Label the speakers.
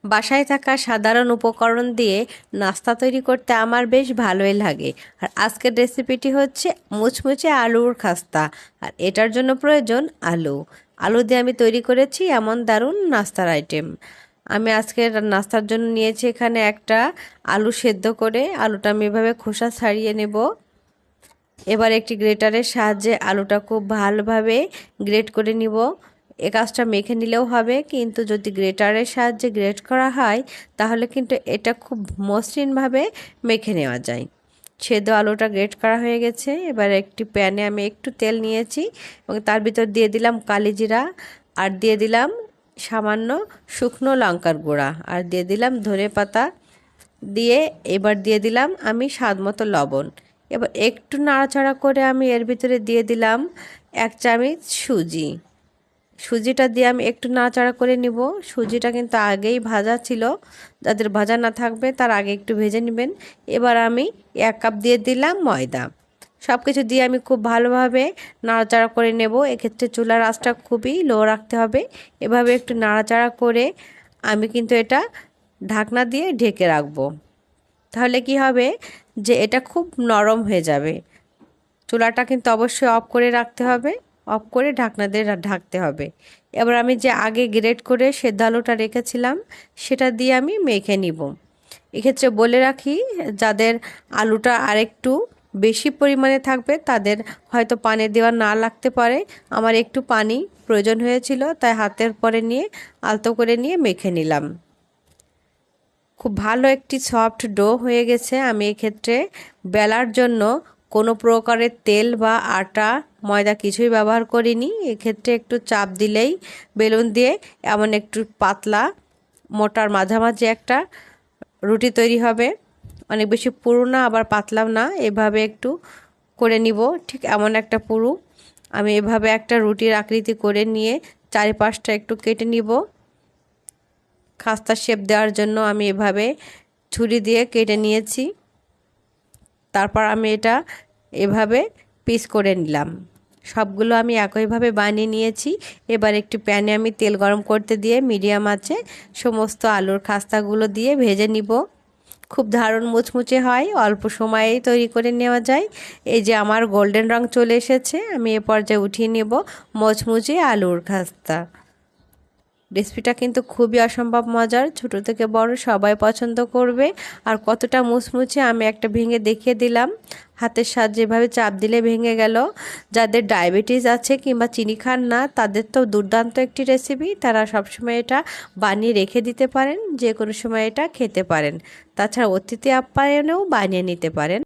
Speaker 1: বাসায় থাকা সাধারণ উপকরণ দিয়ে নাস্তা তৈরি করতে আমার বেশ ভালোই লাগে। আর আজকের রেসিপিটি হচ্ছে মুচমুচে আলুর খাস্তা। আর এটার জন্য প্রয়োজন আলু। আলু দিয়ে আমি তৈরি করেছি এমন দারুণ নাস্তার আইটেম। আমি আজকের নাস্তার জন্য নিয়েছি এখানে একটা আলু সেদ্ধ করে। আলুটা আমি এভাবে খোসা ছাড়িয়ে নেব। এবার একটি গ্রেটারের সাহায্যে আলুটা খুব ভালোভাবে গ্রেট করে নিব। এ কাজটা মেখে নিলেও হবে, কিন্তু যদি গ্রেটারের সাহায্যে গ্রেট করা হয় তাহলে কিন্তু এটা খুব মসৃণভাবে মেখে নেওয়া যায়। সেদ্ধ আলুটা গ্রেট করা হয়ে গেছে। এবার একটি প্যানে আমি একটু তেল নিয়েছি এবং তার ভিতর দিয়ে দিলাম কালিজিরা, আর দিয়ে দিলাম সামান্য শুকনো লঙ্কার গুঁড়া, আর দিয়ে দিলাম ধনেপাতা দিয়ে এবার দিয়ে দিলাম আমি স্বাদ মতো লবণ। এবার একটু নাড়াচাড়া করে আমি এর ভিতরে দিয়ে দিলাম 1 চামচ সুজি। সুজিটা দিয়ে আমি একটু নাড়াচাড়া করে নিব। সুজিটা কিন্তু আগেই ভাজা ছিল, যাদের ভাজা না থাকবে তার আগে একটু ভেজে নেবেন। এবার আমি 1 কাপ দিয়ে দিলাম ময়দা। সব কিছু দিয়ে আমি খুব ভালোভাবে নাড়াচাড়া করে নেব। এক্ষেত্রে চুলার আঁচটা খুবই লো রাখতে হবে। এভাবে একটু নাড়াচাড়া করে আমি কিন্তু এটা ঢাকনা দিয়ে ঢেকে রাখবো। তাহলে কি হবে যে এটা খুব নরম হয়ে যাবে। চুলাটা কিন্তু অবশ্যই অফ করে রাখতে হবে, অফ করে ঢাকনা দিয়ে ঢাকতে হবে। এবার আমি যে আগে গ্রেট করে সেদ্ধ আলুটা রেখেছিলাম সেটা দিয়ে আমি মেখে নিব। এক্ষেত্রে বলে রাখি, যাদের আলুটা আরেকটু বেশি পরিমাণে থাকবে তাদের হয়তো পানি দেওয়া না লাগতে পারে। আমার একটু পানি প্রয়োজন হয়েছিল, তাই হাতের পরে নিয়ে আলতো করে নিয়ে মেখে নিলাম। খুব ভালো একটি সফট ডো হয়ে গেছে। আমি এক্ষেত্রে বেলার জন্য কোনো প্রকারের তেল বা আটা ময়দা কিছুই ব্যবহার করিনি। এক্ষেত্রে একটু চাপ দিলেই বেলুন দিয়ে এমন একটু পাতলা মোটার মাঝামাঝি একটা রুটি তৈরি হবে। অনেক বেশি পুরু না আবার পাতলাও না, এভাবে একটু করে নিব। ঠিক এমন একটা পুরু আমি এভাবে একটা রুটির আকৃতি করে নিয়ে চারিপাশটা একটু কেটে নিব। খাস্তা শেপ দেওয়ার জন্য আমি এভাবে ছুরি দিয়ে কেটে নিয়েছি। তারপর আমি এটা এভাবে পিস করে নিলাম। সবগুলো আমি একইভাবে বানিয়ে নিয়েছি। এবার একটি প্যানে আমি তেল গরম করতে দিয়ে মিডিয়াম আঁচে সমস্ত আলুর খাস্তাগুলো দিয়ে ভেজে নিব। খুব দারুণ মুচমুচে হয়, অল্প সময়েই তৈরি করে নেওয়া যায়। এই যে আমার গোল্ডেন রং চলে এসেছে, আমি এ পর্যায়ে উঠিয়ে নেব মুচমুচে আলুর খাস্তা। রেসিপিটা কিন্তু খুবই অসম্ভব মজার, ছোট থেকে বড় সবাই পছন্দ করবে। আর কতটা মুচমুচে আমি একটা ভেঙে দেখিয়ে দিলাম, হাতের সাহায্যে এভাবে চাপ দিলে ভেঙে গেল। যাদের ডায়াবেটিস আছে কিংবা চিনি খান না তাদের তো দুর্দান্ত একটি রেসিপি, তারা সবসময় এটা বানিয়ে রেখে দিতে পারেন, যে কোনো সময় এটা খেতে পারেন। তাছাড়া অতিথি আপ্যায়নেও বানিয়ে নিতে পারেন।